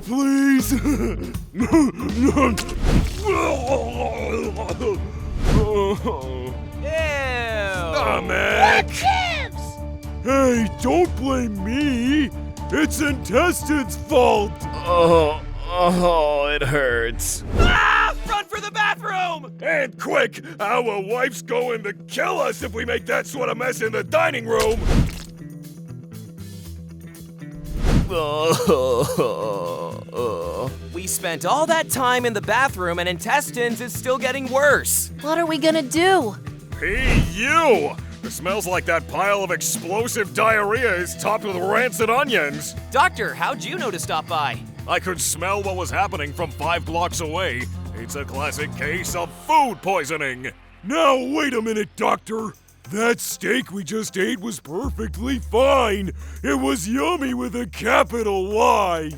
please. Stomach! Hey, don't blame me. It's intestines' fault. It hurts. Run for the bathroom! And quick, our wife's going to kill us if we make that sort of mess in the dining room. We spent all that time in the bathroom and intestines is still getting worse. What are we gonna do? Hey, you! It smells like that pile of explosive diarrhea is topped with rancid onions. Doctor, how'd you know to stop by? I could smell what was happening from 5 blocks away. It's a classic case of food poisoning. Now, wait a minute, Doctor. That steak we just ate was perfectly fine. It was yummy with a capital Y.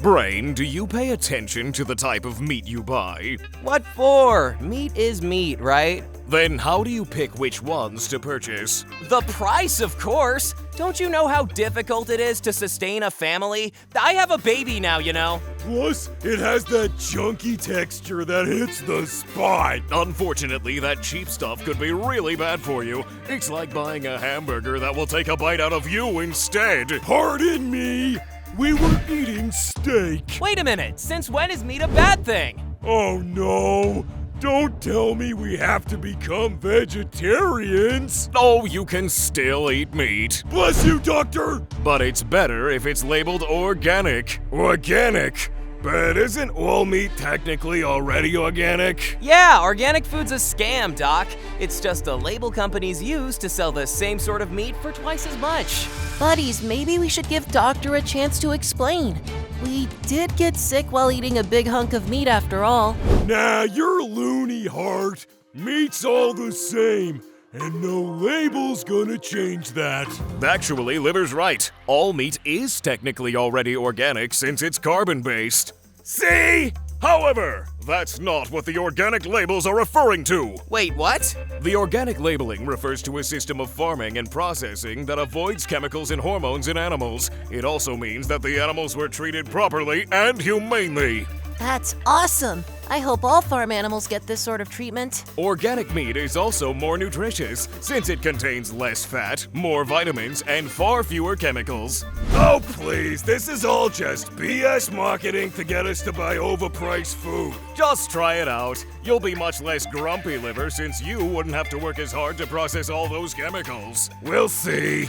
Brain, do you pay attention to the type of meat you buy? What for? Meat is meat, right? Then how do you pick which ones to purchase? The price, of course. Don't you know how difficult it is to sustain a family? I have a baby now, you know. Plus, it has that chunky texture that hits the spot. Unfortunately, that cheap stuff could be really bad for you. It's like buying a hamburger that will take a bite out of you instead. Pardon me. We were eating steak. Wait a minute. Since when is meat a bad thing? Oh no. Don't tell me we have to become vegetarians. Oh, you can still eat meat. Bless you, Doctor. But it's better if it's labeled organic. Organic? But isn't all meat technically already organic? Yeah, organic food's a scam, Doc. It's just a label companies use to sell the same sort of meat for twice as much. Buddies, maybe we should give Doctor a chance to explain. We did get sick while eating a big hunk of meat after all. Nah, you're loony, Heart. Meat's all the same. And no label's gonna change that. Actually, Liver's right. All meat is technically already organic since it's carbon-based. See? However, that's not what the organic labels are referring to. Wait, what? The organic labeling refers to a system of farming and processing that avoids chemicals and hormones in animals. It also means that the animals were treated properly and humanely. That's awesome! I hope all farm animals get this sort of treatment. Organic meat is also more nutritious, since it contains less fat, more vitamins, and far fewer chemicals. Oh, please, this is all just BS marketing to get us to buy overpriced food. Just try it out. You'll be much less grumpy, Liver, since you wouldn't have to work as hard to process all those chemicals. We'll see.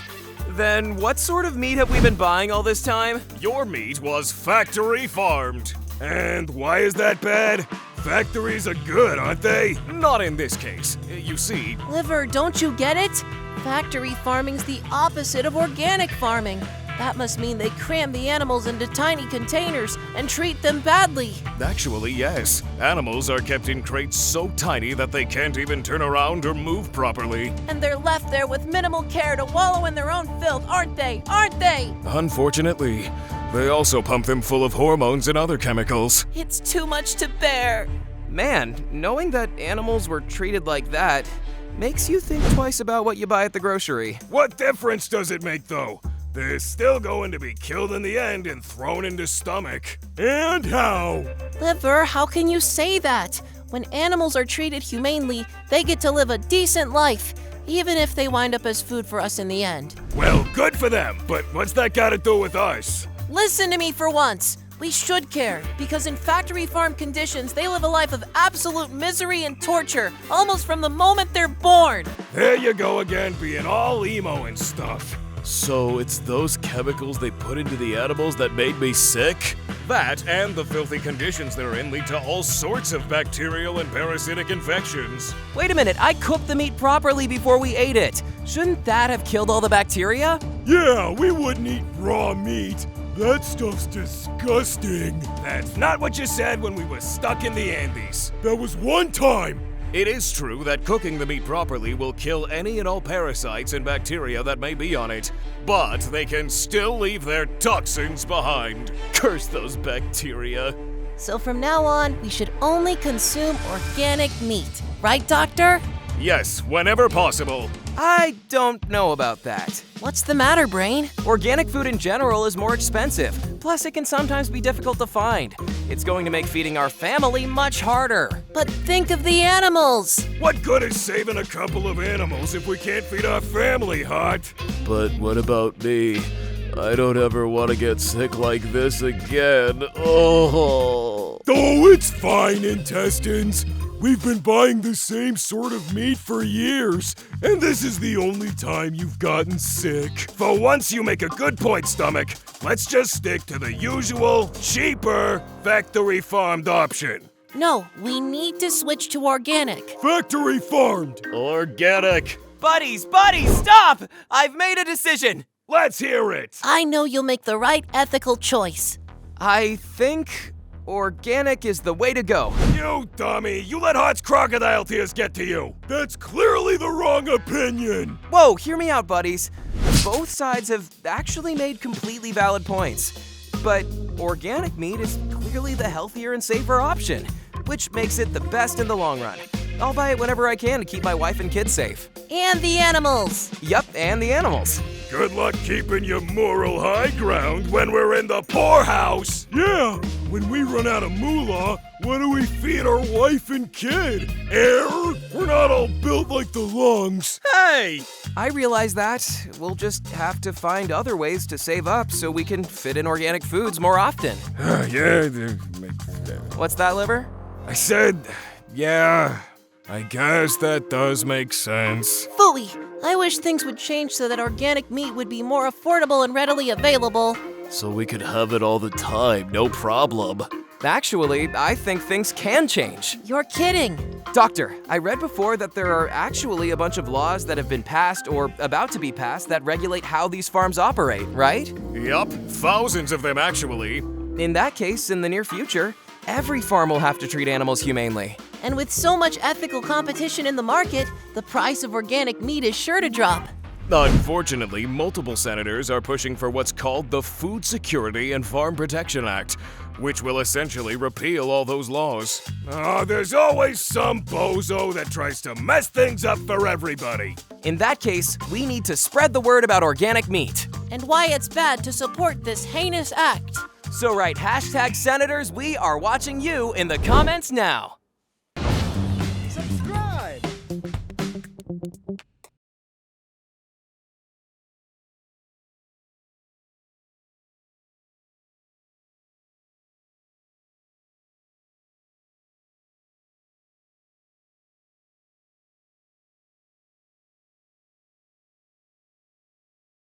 Then what sort of meat have we been buying all this time? Your meat was factory farmed. And why is that bad? Factories are good, aren't they? Not in this case. You see, Liver, don't you get it? Factory farming's the opposite of organic farming. That must mean they cram the animals into tiny containers and treat them badly. actually, yes. Animals are kept in crates so tiny that they can't even turn around or move properly. And they're left there with minimal care to wallow in their own filth, aren't they? Aren't they? Unfortunately, they also pump them full of hormones and other chemicals. It's too much to bear. Man, knowing that animals were treated like that makes you think twice about what you buy at the grocery. What difference does it make, though? They're still going to be killed in the end and thrown into stomach. And how? Liver, how can you say that? When animals are treated humanely, they get to live a decent life, even if they wind up as food for us in the end. Well, good for them, but what's that got to do with us? Listen to me for once. We should care, because in factory farm conditions, they live a life of absolute misery and torture, almost from the moment they're born. There you go again, being all emo and stuff. So it's those chemicals they put into the animals that made me sick? That and the filthy conditions they're in lead to all sorts of bacterial and parasitic infections. Wait a minute, I cooked the meat properly before we ate it. Shouldn't that have killed all the bacteria? Yeah, we wouldn't eat raw meat. That stuff's disgusting. That's not what you said when we were stuck in the Andes. That was one time. It is true that cooking the meat properly will kill any and all parasites and bacteria that may be on it, but they can still leave their toxins behind. Curse those bacteria. So from now on, we should only consume organic meat. Right, Doctor? Yes, whenever possible. I don't know about that. What's the matter, Brain? Organic food in general is more expensive. Plus, it can sometimes be difficult to find. It's going to make feeding our family much harder. But think of the animals. What good is saving a couple of animals if we can't feed our family, Hot? But what about me? I don't ever want to get sick like this again. Oh, it's fine, Intestines. We've been buying the same sort of meat for years, and this is the only time you've gotten sick. For once you make a good point, Stomach. Let's just stick to the usual, cheaper, factory-farmed option. No, we need to switch to organic. Factory farmed. organic. Buddies, stop! I've made a decision. Let's hear it. I know you'll make the right ethical choice. I think organic is the way to go. You dummy. You let Hot's crocodile tears get to you. That's clearly the wrong opinion. Whoa, hear me out, buddies. Both sides have actually made completely valid points. But organic meat is clearly the healthier and safer option, which makes it the best in the long run. I'll buy it whenever I can to keep my wife and kids safe. And the animals. Yup, and the animals. Good luck keeping your moral high ground when we're in the poorhouse. Yeah, when we run out of moolah, what do we feed our wife and kid? Air? We're not all built like the lungs. Hey! I realize that. We'll just have to find other ways to save up so we can fit in organic foods more often. Yeah, What's that, Liver? I said, yeah, I guess that does make sense. Phooey, I wish things would change so that organic meat would be more affordable and readily available. So we could have it all the time, no problem. Actually, I think things can change. You're kidding. Doctor, I read before that there are actually a bunch of laws that have been passed or about to be passed that regulate how these farms operate, right? Yup, thousands of them actually. In that case, in the near future, every farm will have to treat animals humanely. And with so much ethical competition in the market, the price of organic meat is sure to drop. Unfortunately, multiple senators are pushing for what's called the Food Security and Farm Protection Act, which will essentially repeal all those laws. There's always some bozo that tries to mess things up for everybody. In that case, we need to spread the word about organic meat. And why it's bad to support this heinous act. So write #senators, we are watching you in the comments now.